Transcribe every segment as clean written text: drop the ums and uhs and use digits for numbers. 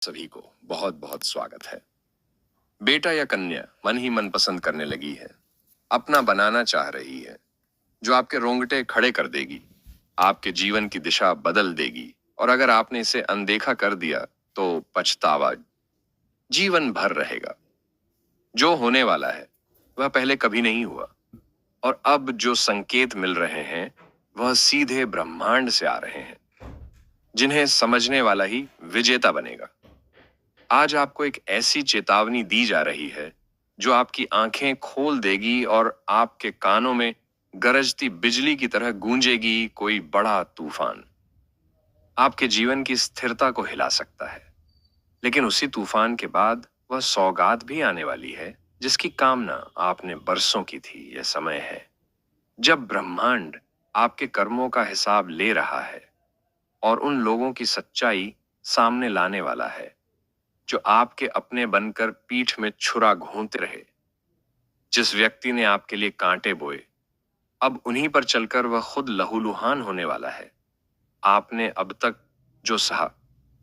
सभी को बहुत बहुत स्वागत है। बेटा या कन्या मन ही मन पसंद करने लगी है, अपना बनाना चाह रही है, जो आपके रोंगटे खड़े कर देगी, आपके जीवन की दिशा बदल देगी। और अगर आपने इसे अनदेखा कर दिया तो पछतावा जीवन भर रहेगा। जो होने वाला है वह पहले कभी नहीं हुआ, और अब जो संकेत मिल रहे हैं वह सीधे ब्रह्मांड से आ रहे हैं, जिन्हें समझने वाला ही विजेता बनेगा। आज आपको एक ऐसी चेतावनी दी जा रही है जो आपकी आंखें खोल देगी और आपके कानों में गरजती बिजली की तरह गूंजेगी। कोई बड़ा तूफान आपके जीवन की स्थिरता को हिला सकता है, लेकिन उसी तूफान के बाद वह सौगात भी आने वाली है जिसकी कामना आपने बरसों की थी। यह समय है जब ब्रह्मांड आपके कर्मों का हिसाब ले रहा है और उन लोगों की सच्चाई सामने लाने वाला है जो आपके अपने बनकर पीठ में छुरा घोंपते रहे। जिस व्यक्ति ने आपके लिए कांटे बोए, अब उन्हीं पर चलकर वह खुद लहूलुहान होने वाला है। आपने अब तक जो सहा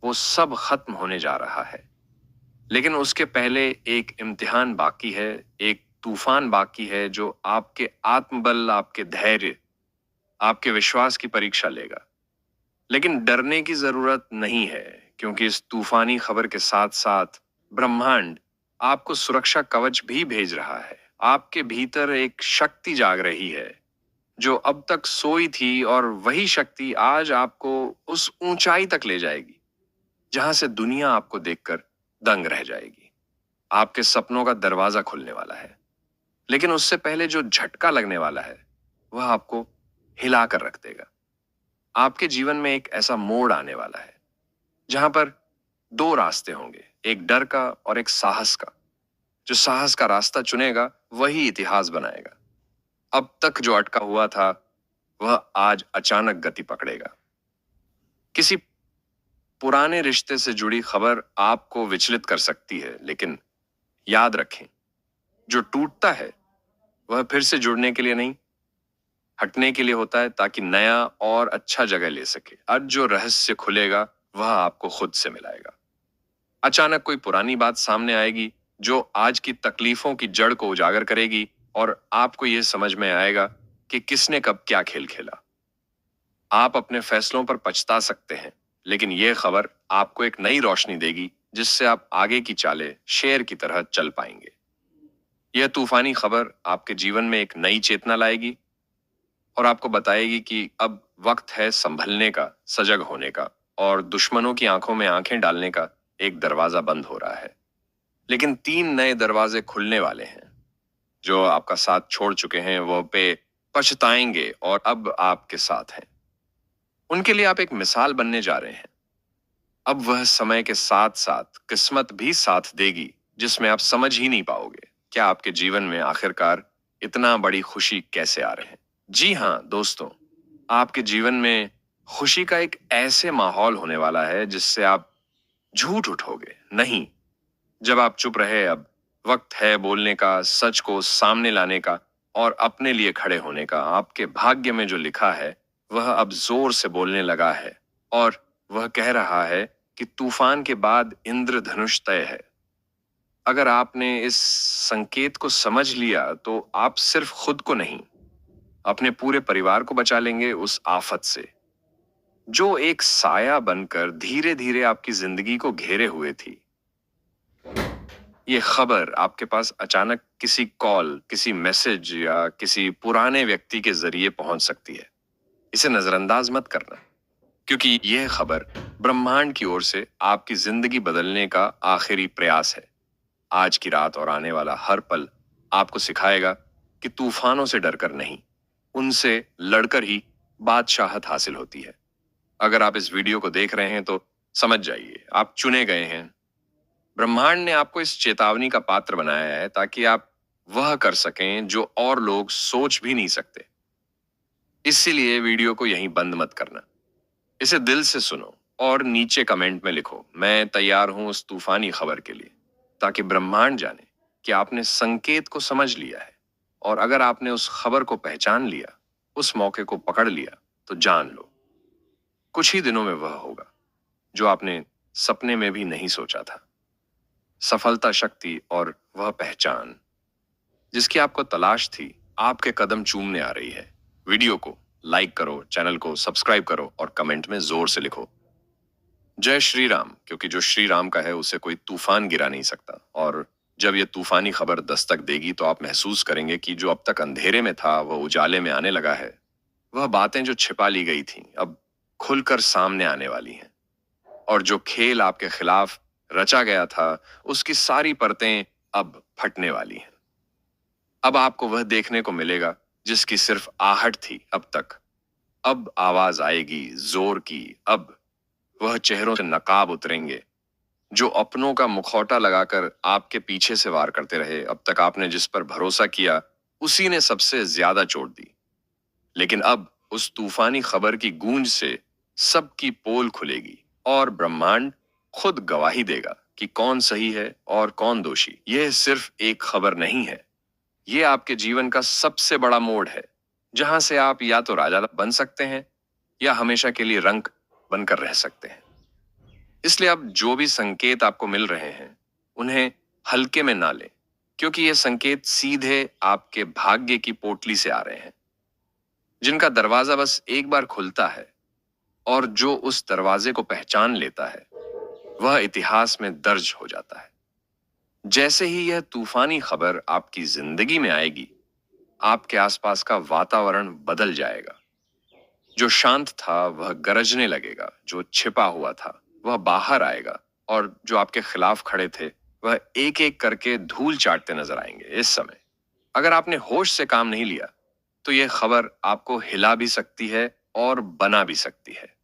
वो सब खत्म होने जा रहा है, लेकिन उसके पहले एक इम्तिहान बाकी है, एक तूफान बाकी है जो आपके आत्मबल, आपके धैर्य, आपके विश्वास की परीक्षा लेगा। लेकिन डरने की जरूरत नहीं है, क्योंकि इस तूफानी खबर के साथ साथ ब्रह्मांड आपको सुरक्षा कवच भी भेज रहा है। आपके भीतर एक शक्ति जाग रही है जो अब तक सोई थी, और वही शक्ति आज आपको उस ऊंचाई तक ले जाएगी जहां से दुनिया आपको देखकर दंग रह जाएगी। आपके सपनों का दरवाजा खुलने वाला है, लेकिन उससे पहले जो झटका लगने वाला है वह आपको हिला कर रख देगा। आपके जीवन में एक ऐसा मोड़ आने वाला है जहां पर दो रास्ते होंगे, एक डर का और एक साहस का। जो साहस का रास्ता चुनेगा वही इतिहास बनाएगा। अब तक जो अटका हुआ था वह आज अचानक गति पकड़ेगा। किसी पुराने रिश्ते से जुड़ी खबर आपको विचलित कर सकती है, लेकिन याद रखें, जो टूटता है वह फिर से जुड़ने के लिए नहीं, हटने के लिए होता है, ताकि नया और अच्छा जगह ले सके। आज जो रहस्य खुलेगा वह आपको खुद से मिलाएगा। अचानक कोई पुरानी बात सामने आएगी जो आज की तकलीफों की जड़ को उजागर करेगी, और आपको यह समझ में आएगा कि किसने कब क्या खेल खेला। आप अपने फैसलों पर पछता सकते हैं, लेकिन यह खबर आपको एक नई रोशनी देगी जिससे आप आगे की चालें शेर की तरह चल पाएंगे। यह तूफानी खबर आपके जीवन में एक नई चेतना लाएगी और आपको बताएगी कि अब वक्त है संभलने का, सजग होने का, और दुश्मनों की आंखों में आंखें डालने का। एक दरवाजा बंद हो रहा है, लेकिन 3 नए दरवाजे खुलने वाले हैं। जो आपका साथ छोड़ चुके हैं वो पे पछताएंगे और अब आपके साथ हैं। उनके लिए आप एक मिसाल बनने जा रहे हैं। अब वह समय के साथ साथ किस्मत भी साथ देगी जिसमें आप समझ ही नहीं पाओगे क्या आपके जीवन में आखिरकार इतना बड़ी खुशी कैसे आ रहे हैं। जी हाँ दोस्तों, आपके जीवन में खुशी का एक ऐसे माहौल होने वाला है जिससे आप झूठ उठोगे नहीं। जब आप चुप रहे, अब वक्त है बोलने का, सच को सामने लाने का और अपने लिए खड़े होने का। आपके भाग्य में जो लिखा है वह अब जोर से बोलने लगा है, और वह कह रहा है कि तूफान के बाद इंद्रधनुष तय है। अगर आपने इस संकेत को समझ लिया तो आप सिर्फ खुद को नहीं, अपने पूरे परिवार को बचा लेंगे उस आफत से जो एक साया बनकर धीरे धीरे आपकी जिंदगी को घेरे हुए थी। ये खबर आपके पास अचानक किसी कॉल, किसी मैसेज या किसी पुराने व्यक्ति के जरिए पहुंच सकती है। इसे नजरअंदाज मत करना, क्योंकि यह खबर ब्रह्मांड की ओर से आपकी जिंदगी बदलने का आखिरी प्रयास है। आज की रात और आने वाला हर पल आपको सिखाएगा कि तूफानों से डरकर नहीं, उनसे लड़कर ही बादशाहत हासिल होती है। अगर आप इस वीडियो को देख रहे हैं तो समझ जाइए, आप चुने गए हैं। ब्रह्मांड ने आपको इस चेतावनी का पात्र बनाया है ताकि आप वह कर सकें जो और लोग सोच भी नहीं सकते। इसीलिए वीडियो को यहीं बंद मत करना, इसे दिल से सुनो और नीचे कमेंट में लिखो, मैं तैयार हूं उस तूफानी खबर के लिए, ताकि ब्रह्मांड जाने कि आपने संकेत को समझ लिया है। और अगर आपने उस खबर को पहचान लिया, उस मौके को पकड़ लिया, तो जान लो कुछ ही दिनों में वह होगा जो आपने सपने में भी नहीं सोचा था। सफलता, शक्ति और वह पहचान जिसकी आपको तलाश थी, आपके कदम चूमने आ रही है। वीडियो को लाइक करो, चैनल को सब्सक्राइब करो और कमेंट में जोर से लिखो जय श्री राम, क्योंकि जो श्री राम का है उसे कोई तूफान गिरा नहीं सकता। और जब यह तूफानी खबर दस्तक देगी तो आप महसूस करेंगे कि जो अब तक अंधेरे में था वह उजाले में आने लगा है। वह बातें जो छिपा ली गई थीं अब खुलकर सामने आने वाली हैं। और जो खेल आपके खिलाफ रचा गया था उसकी सारी परतें अब फटने वाली हैं। अब आपको वह देखने को मिलेगा जिसकी सिर्फ आहट थी अब तक। अब आवाज आएगी जोर की। अब वह चेहरों से नकाब उतरेंगे जो अपनों का मुखौटा लगाकर आपके पीछे से वार करते रहे। अब तक आपने जिस पर भरोसा किया उसी ने सबसे ज्यादा चोट दी। लेकिन अब उस तूफानी खबर की गूंज से सबकी पोल खुलेगी और ब्रह्मांड खुद गवाही देगा कि कौन सही है और कौन दोषी। यह सिर्फ एक खबर नहीं है, यह आपके जीवन का सबसे बड़ा मोड़ है, जहां से आप या तो राजा बन सकते हैं या हमेशा के लिए रंक बनकर रह सकते हैं। इसलिए अब जो भी संकेत आपको मिल रहे हैं उन्हें हल्के में ना लें, क्योंकि ये संकेत सीधे आपके भाग्य की पोटली से आ रहे हैं, जिनका दरवाजा बस एक बार खुलता है और जो उस दरवाजे को पहचान लेता है वह इतिहास में दर्ज हो जाता है। जैसे ही यह तूफानी खबर आपकी जिंदगी में आएगी, आपके आसपास का वातावरण बदल जाएगा। जो शांत था वह गरजने लगेगा, जो छिपा हुआ था वह बाहर आएगा और जो आपके खिलाफ खड़े थे वह एक एक करके धूल चाटते नजर आएंगे। इस समय अगर आपने होश से काम नहीं लिया तो यह खबर आपको हिला भी सकती है और बना भी सकती है,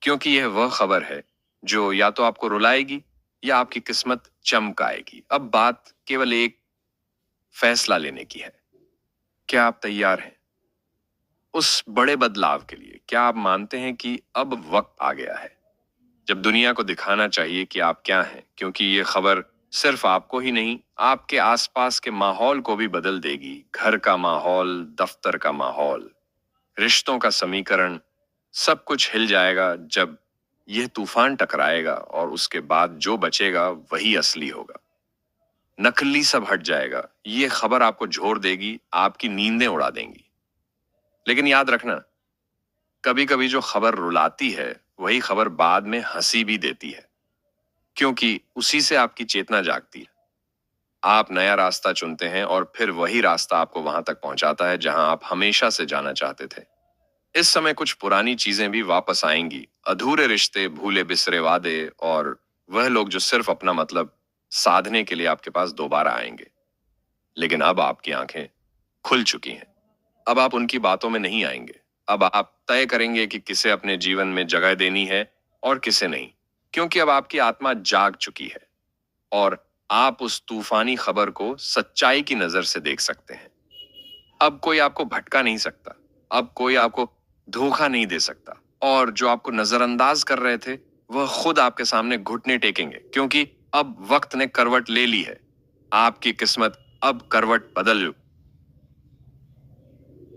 क्योंकि यह वह खबर है जो या तो आपको रुलाएगी या आपकी किस्मत चमकाएगी। अब बात केवल एक फैसला लेने की है। क्या आप तैयार हैं उस बड़े बदलाव के लिए? क्या आप मानते हैं कि अब वक्त आ गया है जब दुनिया को दिखाना चाहिए कि आप क्या हैं? क्योंकि ये खबर सिर्फ आपको ही नहीं, आपके आसपास के माहौल को भी बदल देगी। घर का माहौल, दफ्तर का माहौल, रिश्तों का समीकरण, सब कुछ हिल जाएगा जब यह तूफान टकराएगा और उसके बाद जो बचेगा वही असली होगा। नकली सब हट जाएगा। ये खबर आपको झोर देगी, आपकी नींदें उड़ा देंगी। लेकिन याद रखना, कभी कभी जो खबर रुलाती है वही खबर बाद में हंसी भी देती है, क्योंकि उसी से आपकी चेतना जागती है। आप नया रास्ता चुनते हैं और फिर वही रास्ता आपको वहां तक पहुंचाता है जहां आप हमेशा से जाना चाहते थे। इस समय कुछ पुरानी चीजें भी वापस आएंगी, अधूरे रिश्ते, भूले बिसरे वादे और वह लोग जो सिर्फ अपना मतलब साधने के लिए आपके पास दोबारा आएंगे। लेकिन अब आपकी आंखें खुल चुकी हैं। अब आप उनकी बातों में नहीं आएंगे। अब आप तय करेंगे कि किसे अपने जीवन में जगह देनी है और किसे नहीं, क्योंकि अब आपकी आत्मा जाग चुकी है और आप उस तूफानी खबर को सच्चाई की नजर से देख सकते हैं। अब कोई आपको भटका नहीं सकता, अब कोई आपको धोखा नहीं दे सकता और जो आपको नजरअंदाज कर रहे थे वह खुद आपके सामने घुटने टेकेंगे, क्योंकि अब वक्त ने करवट ले ली है। आपकी किस्मत अब करवट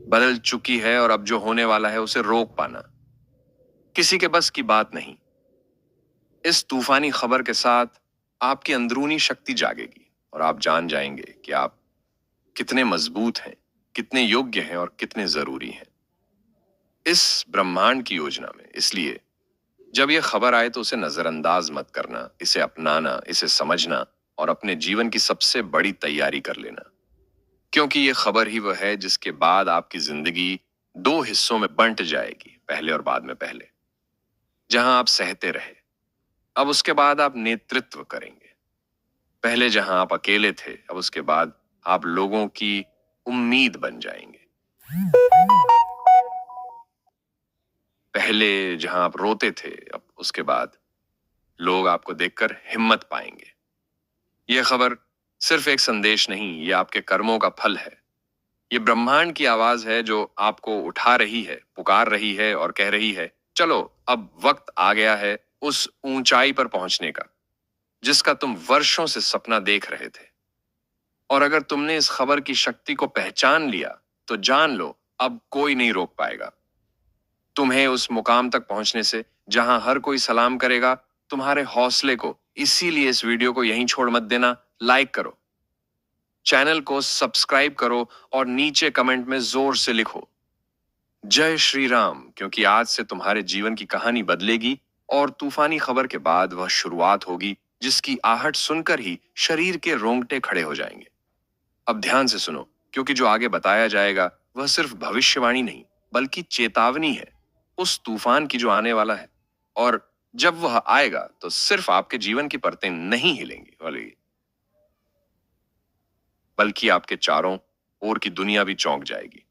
बदल चुकी है और अब जो होने वाला है उसे रोक पाना किसी के बस की बात नहीं। इस तूफानी खबर के साथ आपकी अंदरूनी शक्ति जागेगी और आप जान जाएंगे कि आप कितने मजबूत हैं, कितने योग्य हैं और कितने जरूरी हैं इस ब्रह्मांड की योजना में। इसलिए जब यह खबर आए तो उसे नजरअंदाज मत करना, इसे अपनाना, इसे समझना और अपने जीवन की सबसे बड़ी तैयारी कर लेना, क्योंकि यह खबर ही वह है जिसके बाद आपकी जिंदगी दो हिस्सों में बंट जाएगी, पहले और बाद में पहले। जहां आप सहते रहे, अब उसके बाद आप नेतृत्व करेंगे। पहले जहां आप अकेले थे, अब उसके बाद आप लोगों की उम्मीद बन जाएंगे। पहले जहां आप रोते थे, अब उसके बाद लोग आपको देखकर हिम्मत पाएंगे। यह खबर सिर्फ एक संदेश नहीं, यह आपके कर्मों का फल है। ये ब्रह्मांड की आवाज है जो आपको उठा रही है, पुकार रही है और कह रही है, चलो अब वक्त आ गया है उस ऊंचाई पर पहुंचने का जिसका तुम वर्षों से सपना देख रहे थे। और अगर तुमने इस खबर की शक्ति को पहचान लिया तो जान लो, अब कोई नहीं रोक पाएगा तुम्हें उस मुकाम तक पहुंचने से जहां हर कोई सलाम करेगा तुम्हारे हौसले को। इसीलिए इस वीडियो को यहीं छोड़ मत देना, लाइक करो, चैनल को सब्सक्राइब करो और नीचे कमेंट में जोर से लिखो जय श्री राम, क्योंकि आज से तुम्हारे जीवन की कहानी बदलेगी और तूफानी खबर के बाद वह शुरुआत होगी जिसकी आहट सुनकर ही शरीर के रोंगटे खड़े हो जाएंगे। अब ध्यान से सुनो, क्योंकि जो आगे बताया जाएगा वह सिर्फ भविष्यवाणी नहीं बल्कि चेतावनी है उस तूफान की जो आने वाला है। और जब वह आएगा तो सिर्फ आपके जीवन की परतें नहीं हिलेंगी बल्कि आपके चारों ओर की दुनिया भी चौंक जाएगी।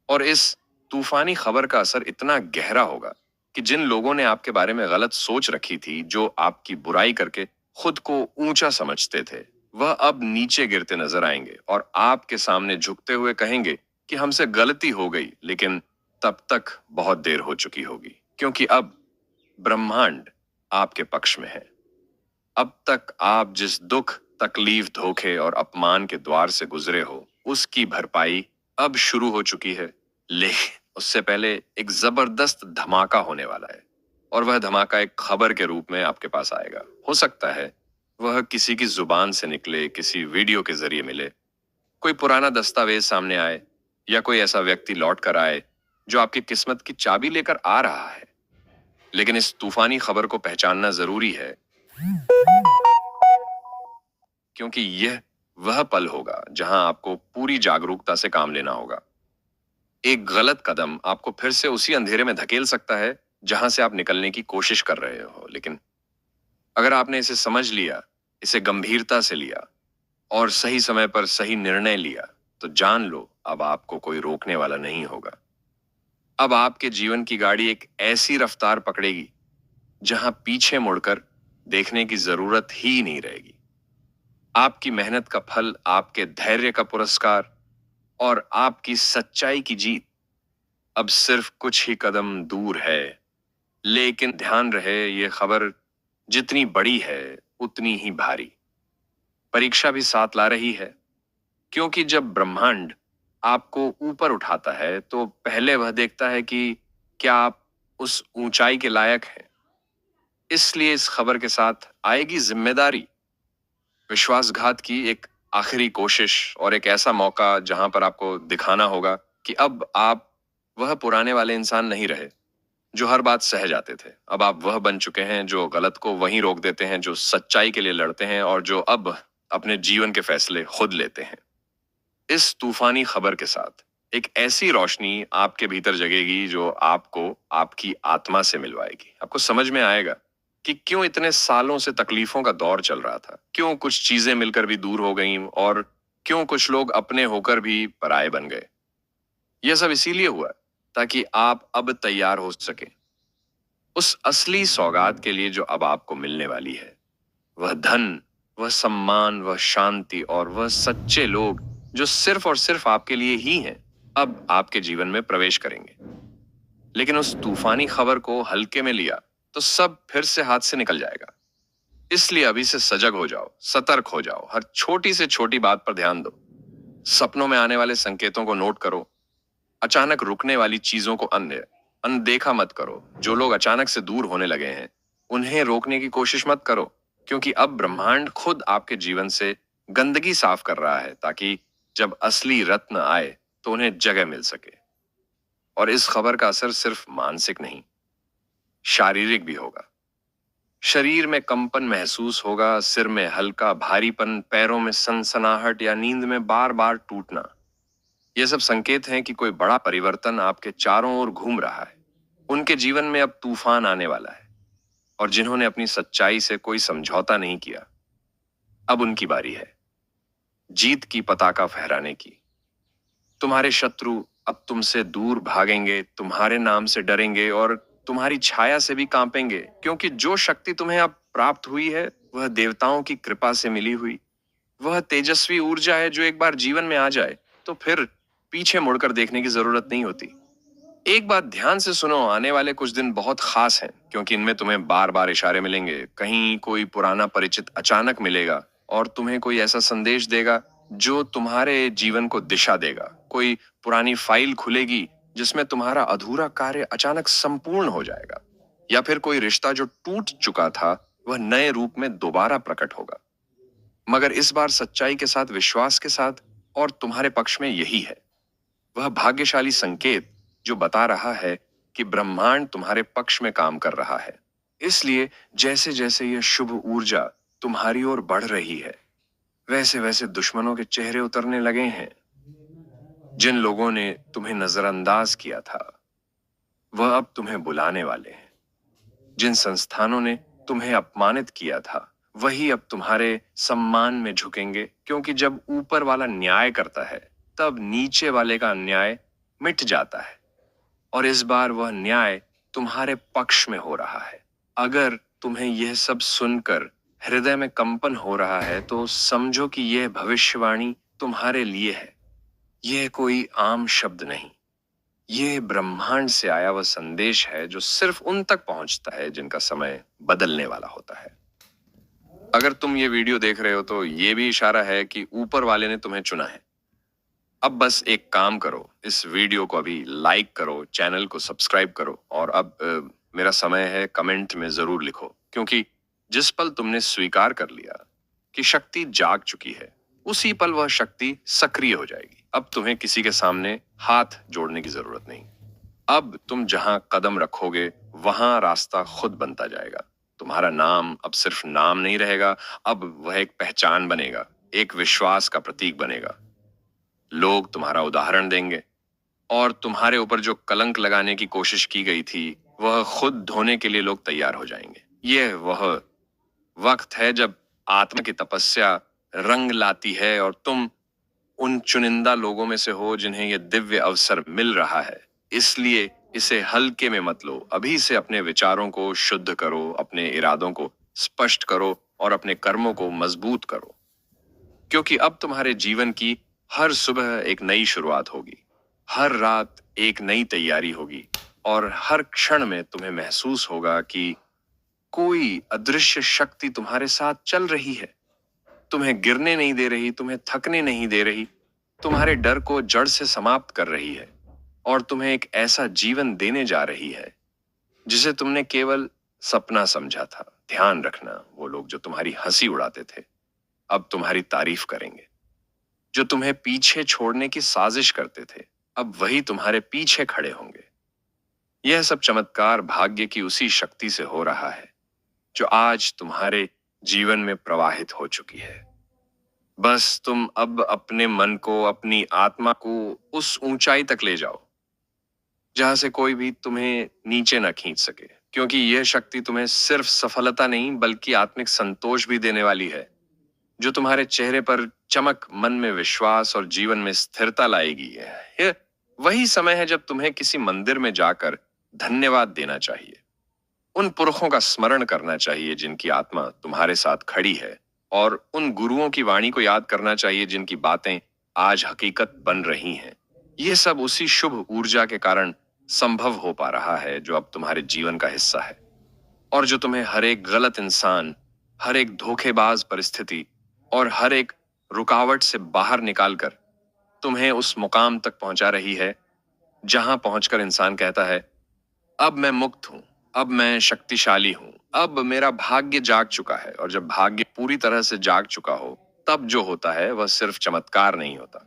और इस तूफानी खबर का असर इतना गहरा होगा कि जिन लोगों ने आपके बारे में गलत सोच रखी थी, जो आपकी बुराई करके खुद को ऊंचा समझते थे, वह अब नीचे गिरते नजर आएंगे और आपके सामने झुकते हुए कहेंगे कि हमसे गलती हो गई, लेकिन तब तक बहुत देर हो चुकी होगी, क्योंकि अब ब्रह्मांड आपके पक्ष में है। अब तक आप जिस दुख, तकलीफ, धोखे और अपमान के द्वार से गुजरे हो, उसकी भरपाई अब शुरू हो चुकी है। लेकिन उससे पहले एक जबरदस्त धमाका होने वाला है, और वह धमाका एक खबर के रूप में आपके पास आएगा। हो सकता है वह किसी की जुबान से निकले, किसी वीडियो के जरिए मिले, कोई पुराना दस्तावेज सामने आए, या कोई ऐसा व्यक्ति लौट कर आए जो आपकी किस्मत की चाबी लेकर आ रहा है। लेकिन इस तूफानी खबर को पहचानना जरूरी है, क्योंकि यह वह पल होगा जहां आपको पूरी जागरूकता से काम लेना होगा। एक गलत कदम आपको फिर से उसी अंधेरे में धकेल सकता है जहां से आप निकलने की कोशिश कर रहे हो। लेकिन अगर आपने इसे समझ लिया, इसे गंभीरता से लिया और सही समय पर सही निर्णय लिया, तो जान लो अब आपको कोई रोकने वाला नहीं होगा। अब आपके जीवन की गाड़ी एक ऐसी रफ्तार पकड़ेगी जहां पीछे मुड़कर देखने की जरूरत ही नहीं रहेगी। आपकी मेहनत का फल, आपके धैर्य का पुरस्कार और आपकी सच्चाई की जीत अब सिर्फ कुछ ही कदम दूर है। लेकिन ध्यान रहे, ये खबर जितनी बड़ी है उतनी ही भारी परीक्षा भी साथ ला रही है, क्योंकि जब ब्रह्मांड आपको ऊपर उठाता है तो पहले वह देखता है कि क्या आप उस ऊंचाई के लायक हैं। इसलिए इस खबर के साथ आएगी जिम्मेदारी, विश्वासघात की एक आखिरी कोशिश और एक ऐसा मौका जहां पर आपको दिखाना होगा कि अब आप वह पुराने वाले इंसान नहीं रहे जो हर बात सह जाते थे। अब आप वह बन चुके हैं जो गलत को वहीं रोक देते हैं, जो सच्चाई के लिए लड़ते हैं और जो अब अपने जीवन के फैसले खुद लेते हैं। इस तूफानी खबर के साथ एक ऐसी रोशनी आपके भीतर जगेगी जो आपको आपकी आत्मा से मिलवाएगी। आपको समझ में आएगा कि क्यों इतने सालों से तकलीफों का दौर चल रहा था, क्यों कुछ चीजें मिलकर भी दूर हो गईं और क्यों कुछ लोग अपने होकर भी पराये बन गए। यह सब इसीलिए हुआ ताकि आप अब तैयार हो सके उस असली सौगात के लिए जो अब आपको मिलने वाली है। वह धन, वह सम्मान, वह शांति और वह सच्चे लोग जो सिर्फ और सिर्फ आपके लिए ही हैं, अब आपके जीवन में प्रवेश करेंगे। लेकिन उस तूफानी खबर को हल्के में लिया तो सब फिर से हाथ से निकल जाएगा। इसलिए अभी से सजग हो जाओ, सतर्क हो जाओ, हर छोटी से छोटी बात पर ध्यान दो। सपनों में आने वाले संकेतों को नोट करो, अचानक रुकने वाली चीजों को अनदेखा मत करो। जो लोग अचानक से दूर होने लगे हैं उन्हें रोकने की कोशिश मत करो, क्योंकि अब ब्रह्मांड खुद आपके जीवन से गंदगी साफ कर रहा है ताकि जब असली रत्न आए तो उन्हें जगह मिल सके। और इस खबर का असर सिर्फ मानसिक नहीं, शारीरिक भी होगा। शरीर में कंपन महसूस होगा, सिर में हल्का भारीपन, पैरों में सनसनाहट या नींद में बार बार टूटना। ये सब संकेत हैं कि कोई बड़ा परिवर्तन आपके चारों ओर घूम रहा है। उनके जीवन में अब तूफान आने वाला है, और जिन्होंने अपनी सच्चाई से कोई समझौता नहीं किया, अब उनकी बारी है जीत की पताका फहराने की। तुम्हारे शत्रु अब तुमसे दूर भागेंगे, तुम्हारे नाम से डरेंगे और तुम्हारी छाया से भी कांपेंगे, क्योंकि जो शक्ति तुम्हें अब प्राप्त हुई है वह देवताओं की कृपा से मिली हुई वह तेजस्वी ऊर्जा है जो एक बार जीवन में आ जाए तो फिर पीछे मुड़कर देखने की जरूरत नहीं होती। एक बात ध्यान से सुनो, आने वाले कुछ दिन बहुत खास हैं, क्योंकि इनमें तुम्हें बार बार इशारे मिलेंगे। कहीं कोई पुराना परिचित अचानक मिलेगा और तुम्हें कोई ऐसा संदेश देगा जो तुम्हारे जीवन को दिशा देगा। कोई पुरानी फाइल खुलेगी जिसमें तुम्हारा अधूरा कार्य अचानक संपूर्ण हो जाएगा। या फिर कोई रिश्ता जो टूट चुका था वह नए रूप में दोबारा प्रकट होगा। मगर इस बार सच्चाई के साथ, विश्वास के साथ, और तुम्हारे पक्ष में यही है। वह भाग्यशाली संकेत जो बता रहा है कि ब्रह्मांड तुम्हारे पक्ष में काम कर रहा है। इसलिए जैसे जैसे यह शुभ ऊर्जा तुम्हारी ओर बढ़ रही है, वैसे वैसे दुश्मनों के चेहरे उतरने लगे हैं। जिन लोगों ने तुम्हें नजरअंदाज किया था वह अब तुम्हें बुलाने वाले हैं। जिन संस्थानों ने तुम्हें अपमानित किया था वही अब तुम्हारे सम्मान में झुकेंगे, क्योंकि जब ऊपर वाला न्याय करता है तब नीचे वाले का अन्याय मिट जाता है। और इस बार वह न्याय तुम्हारे पक्ष में हो रहा है। अगर तुम्हें यह सब सुनकर हृदय में कंपन हो रहा है तो समझो कि यह भविष्यवाणी तुम्हारे लिए है। यह कोई आम शब्द नहीं, यह ब्रह्मांड से आया वह संदेश है जो सिर्फ उन तक पहुंचता है जिनका समय बदलने वाला होता है। अगर तुम ये वीडियो देख रहे हो तो ये भी इशारा है कि ऊपर वाले ने तुम्हें चुना है। अब बस एक काम करो, इस वीडियो को अभी लाइक करो, चैनल को सब्सक्राइब करो, और अब मेरा समय है, कमेंट में जरूर लिखो, क्योंकि जिस पल तुमने स्वीकार कर लिया कि शक्ति जाग चुकी है उसी पल वह शक्ति सक्रिय हो जाएगी। अब तुम्हें किसी के सामने हाथ जोड़ने की जरूरत नहीं। अब तुम जहां कदम रखोगे वहां रास्ता खुद बनता जाएगा। तुम्हारा नाम अब सिर्फ नाम नहीं रहेगा, अब वह एक पहचान बनेगा, एक विश्वास का प्रतीक बनेगा। लोग तुम्हारा उदाहरण देंगे और तुम्हारे ऊपर जो कलंक लगाने की कोशिश की गई थी वह खुद धोने के लिए लोग तैयार हो जाएंगे। यह वह वक्त है जब आत्मा की तपस्या रंग लाती है और तुम उन चुनिंदा लोगों में से हो जिन्हें यह दिव्य अवसर मिल रहा है। इसलिए इसे हल्के में मत लो। अभी से अपने विचारों को शुद्ध करो, अपने इरादों को स्पष्ट करो और अपने कर्मों को मजबूत करो, क्योंकि अब तुम्हारे जीवन की हर सुबह एक नई शुरुआत होगी, हर रात एक नई तैयारी होगी, और हर क्षण में तुम्हें महसूस होगा कि कोई अदृश्य शक्ति तुम्हारे साथ चल रही है। तुम्हें गिरने नहीं दे रही, तुम्हें थकने नहीं दे रही, तुम्हारे डर को जड़ से समाप्त कर रही है और तुम्हें एक ऐसा जीवन देने जा रही है जिसे तुमने केवल सपना समझा था। ध्यान रखना, वो लोग जो तुम्हारी हंसी उड़ाते थे अब तुम्हारी तारीफ करेंगे। जो तुम्हें पीछे छोड़ने की साजिश करते थे अब वही तुम्हारे पीछे खड़े होंगे। यह सब चमत्कार भाग्य की उसी शक्ति से हो रहा है जो आज तुम्हारे जीवन में प्रवाहित हो चुकी है। बस तुम अब अपने मन को, अपनी आत्मा को उस ऊंचाई तक ले जाओ जहां से कोई भी तुम्हें नीचे न खींच सके, क्योंकि यह शक्ति तुम्हें सिर्फ सफलता नहीं बल्कि आत्मिक संतोष भी देने वाली है, जो तुम्हारे चेहरे पर चमक, मन में विश्वास और जीवन में स्थिरता लाएगी। यह वही समय है जब तुम्हें किसी मंदिर में जाकर धन्यवाद देना चाहिए, उन पुरखों का स्मरण करना चाहिए जिनकी आत्मा तुम्हारे साथ खड़ी है, और उन गुरुओं की वाणी को याद करना चाहिए जिनकी बातें आज हकीकत बन रही हैं। यह सब उसी शुभ ऊर्जा के कारण संभव हो पा रहा है जो अब तुम्हारे जीवन का हिस्सा है, और जो तुम्हें हर एक गलत इंसान, हर एक धोखेबाज परिस्थिति और हर एक रुकावट से बाहर निकालकर तुम्हें उस मुकाम तक पहुंचा रही है जहां पहुंचकर इंसान कहता है, अब मैं मुक्त हूं, अब मैं शक्तिशाली हूं, अब मेरा भाग्य जाग चुका है। और जब भाग्य पूरी तरह से जाग चुका हो तब जो होता है वह सिर्फ चमत्कार नहीं होता,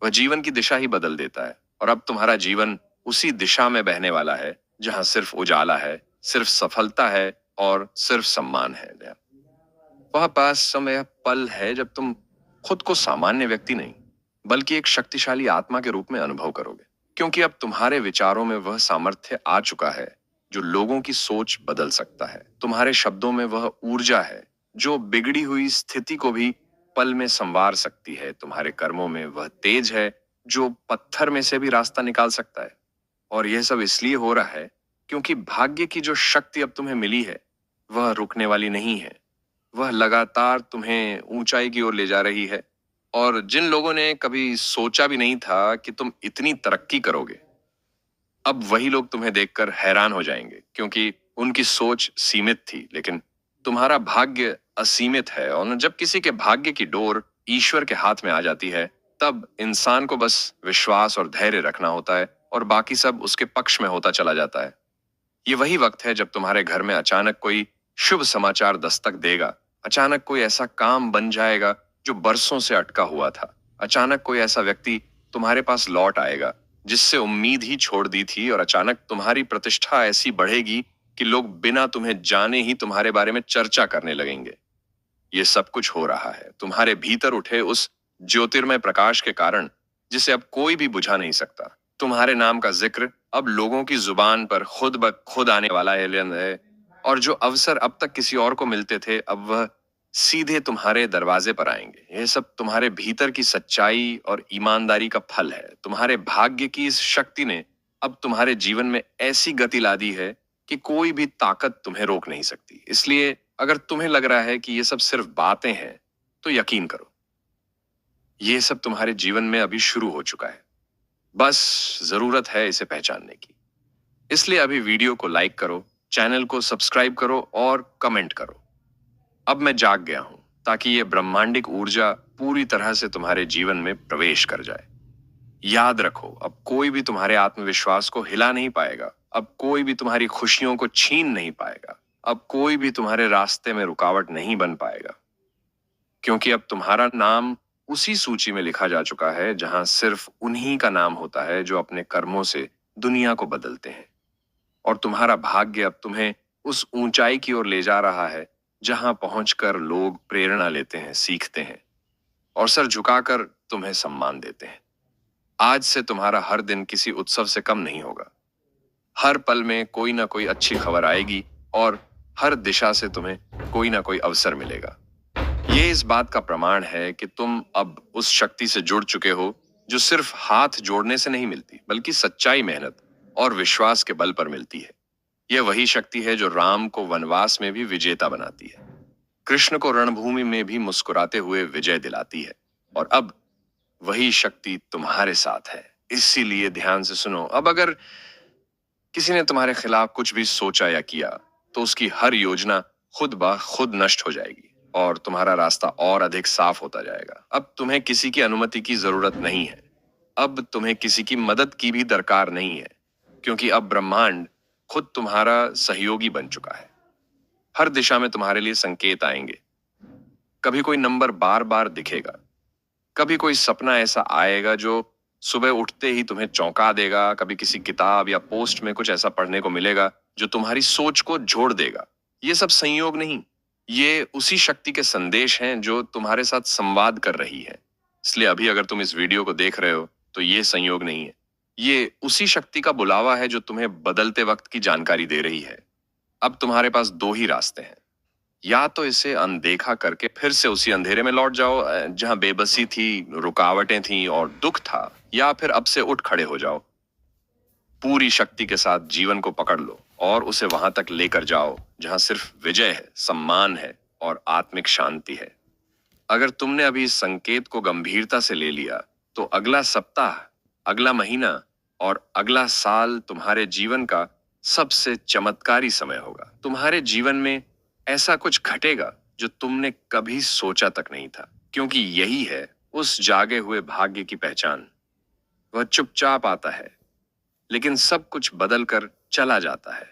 वह जीवन की दिशा ही बदल देता है। और अब तुम्हारा जीवन उसी दिशा में बहने वाला है जहां सिर्फ उजाला है, सिर्फ सफलता है और सिर्फ सम्मान है। वह पास समय पल है जब तुम खुद को सामान्य व्यक्ति नहीं बल्कि एक शक्तिशाली आत्मा के रूप में अनुभव करोगे, क्योंकि अब तुम्हारे विचारों में वह सामर्थ्य आ चुका है जो लोगों की सोच बदल सकता है। तुम्हारे शब्दों में वह ऊर्जा है जो बिगड़ी हुई स्थिति को भी पल में संवार सकती है। तुम्हारे कर्मों में वह तेज है जो पत्थर में से भी रास्ता निकाल सकता है। और यह सब इसलिए हो रहा है क्योंकि भाग्य की जो शक्ति अब तुम्हें मिली है वह रुकने वाली नहीं है, वह लगातार तुम्हें ऊंचाई की ओर ले जा रही है। और जिन लोगों ने कभी सोचा भी नहीं था कि तुम इतनी तरक्की करोगे, अब वही लोग तुम्हें देखकर हैरान हो जाएंगे, क्योंकि उनकी सोच सीमित थी लेकिन तुम्हारा भाग्य असीमित है। और जब किसी के भाग्य की डोर ईश्वर के हाथ में आ जाती है तब इंसान को बस विश्वास और धैर्य रखना होता है और बाकी सब उसके पक्ष में होता चला जाता है। ये वही वक्त है जब तुम्हारे घर में अचानक कोई शुभ समाचार दस्तक देगा। अचानक कोई ऐसा काम बन जाएगा जो बरसों से अटका हुआ था। अचानक कोई ऐसा व्यक्ति तुम्हारे पास लौट आएगा जिससे उम्मीद ही छोड़ दी थी, और अचानक तुम्हारी प्रतिष्ठा ऐसी बढ़ेगी कि लोग बिना तुम्हें जाने ही तुम्हारे बारे में चर्चा करने लगेंगे। ये सब कुछ हो रहा है तुम्हारे भीतर उठे उस ज्योतिर्मय प्रकाश के कारण, जिसे अब कोई भी बुझा नहीं सकता। तुम्हारे नाम का जिक्र अब लोगों की जुबान पर खुद ब खुद आने वाला है, और जो अवसर अब तक किसी और को मिलते थे अब वह सीधे तुम्हारे दरवाजे पर आएंगे। यह सब तुम्हारे भीतर की सच्चाई और ईमानदारी का फल है। तुम्हारे भाग्य की इस शक्ति ने अब तुम्हारे जीवन में ऐसी गति ला दी है कि कोई भी ताकत तुम्हें रोक नहीं सकती। इसलिए अगर तुम्हें लग रहा है कि ये सब सिर्फ बातें हैं, तो यकीन करो, ये सब तुम्हारे जीवन में अभी शुरू हो चुका है। बस जरूरत है इसे पहचानने की। इसलिए अभी वीडियो को लाइक करो, चैनल को सब्सक्राइब करो और कमेंट करो। अब मैं जाग गया हूं ताकि ये ब्रह्मांडिक ऊर्जा पूरी तरह से तुम्हारे जीवन में प्रवेश कर जाए। याद रखो, अब कोई भी तुम्हारे आत्मविश्वास को हिला नहीं पाएगा। अब कोई भी तुम्हारी खुशियों को छीन नहीं पाएगा। अब कोई भी तुम्हारे रास्ते में रुकावट नहीं बन पाएगा, क्योंकि अब तुम्हारा नाम उसी सूची में लिखा जा चुका है जहां सिर्फ उन्हीं का नाम होता है जो अपने कर्मों से दुनिया को बदलते हैं। और तुम्हारा भाग्य अब तुम्हें उस ऊंचाई की ओर ले जा रहा है जहां पहुंचकर लोग प्रेरणा लेते हैं, सीखते हैं और सर झुकाकर तुम्हें सम्मान देते हैं। आज से तुम्हारा हर दिन किसी उत्सव से कम नहीं होगा। हर पल में कोई ना कोई अच्छी खबर आएगी और हर दिशा से तुम्हें कोई ना कोई अवसर मिलेगा। ये इस बात का प्रमाण है कि तुम अब उस शक्ति से जुड़ चुके हो जो सिर्फ हाथ जोड़ने से नहीं मिलती, बल्कि सच्चाई, मेहनत और विश्वास के बल पर मिलती है। यह वही शक्ति है जो राम को वनवास में भी विजेता बनाती है, कृष्ण को रणभूमि में भी मुस्कुराते हुए विजय दिलाती है, और अब वही शक्ति तुम्हारे साथ है। इसीलिए ध्यान से सुनो। अब अगर किसी ने तुम्हारे खिलाफ कुछ भी सोचा या किया, तो उसकी हर योजना खुद ब खुद नष्ट हो जाएगी और तुम्हारा रास्ता और अधिक साफ होता जाएगा। अब तुम्हें किसी की अनुमति की जरूरत नहीं है। अब तुम्हें किसी की मदद की भी दरकार नहीं है, क्योंकि अब ब्रह्मांड खुद तुम्हारा सहयोगी बन चुका है। हर दिशा में तुम्हारे लिए संकेत आएंगे। कभी कोई नंबर बार बार दिखेगा, कभी कोई सपना ऐसा आएगा जो सुबह उठते ही तुम्हें चौंका देगा, कभी किसी किताब या पोस्ट में कुछ ऐसा पढ़ने को मिलेगा जो तुम्हारी सोच को जोड़ देगा। ये सब संयोग नहीं, ये उसी शक्ति के संदेश हैं जो तुम्हारे साथ संवाद कर रही है। इसलिए अभी अगर तुम इस वीडियो को देख रहे हो, तो ये संयोग नहीं है, ये उसी शक्ति का बुलावा है जो तुम्हें बदलते वक्त की जानकारी दे रही है। अब तुम्हारे पास दो ही रास्ते हैं। या तो इसे अनदेखा करके फिर से उसी अंधेरे में लौट जाओ जहां बेबसी थी, रुकावटें थी और दुख था, या फिर अब से उठ खड़े हो जाओ, पूरी शक्ति के साथ जीवन को पकड़ लो और उसे वहां तक लेकर जाओ जहां सिर्फ विजय है, सम्मान है और आत्मिक शांति है। अगर तुमने अभी इस संकेत को गंभीरता से ले लिया, तो अगला सप्ताह, अगला महीना और अगला साल तुम्हारे जीवन का सबसे चमत्कारी समय होगा। तुम्हारे जीवन में ऐसा कुछ घटेगा जो तुमने कभी सोचा तक नहीं था, क्योंकि यही है उस जागे हुए भाग्य की पहचान। वह चुपचाप आता है, लेकिन सब कुछ बदल कर चला जाता है।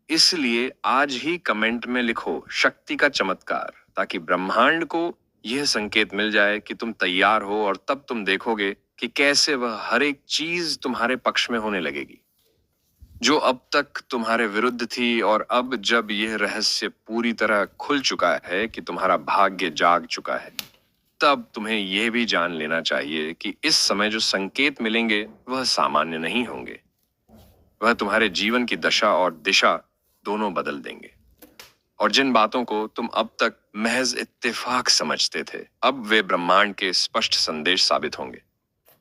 इसलिए आज ही कमेंट में लिखो शक्ति का चमत्कार, ताकि ब्रह्मांड को यह संकेत मिल जाए कि तुम तैयार हो, और तब तुम देखोगे कि कैसे वह हर एक चीज तुम्हारे पक्ष में होने लगेगी जो अब तक तुम्हारे विरुद्ध थी। और अब जब यह रहस्य पूरी तरह खुल चुका है कि तुम्हारा भाग्य जाग चुका है, तब तुम्हें यह भी जान लेना चाहिए कि इस समय जो संकेत मिलेंगे वह सामान्य नहीं होंगे। वह तुम्हारे जीवन की दशा और दिशा दोनों बदल देंगे। और जिन बातों को तुम अब तक महज इत्तेफाक समझते थे, अब वे ब्रह्मांड के स्पष्ट संदेश साबित होंगे।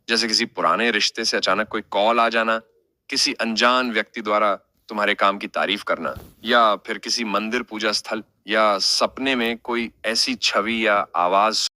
जैसे किसी पुराने रिश्ते से अचानक कोई कॉल आ जाना, किसी अनजान व्यक्ति द्वारा तुम्हारे काम की तारीफ करना, या फिर किसी मंदिर, पूजा स्थल या सपने में कोई ऐसी छवि या आवाज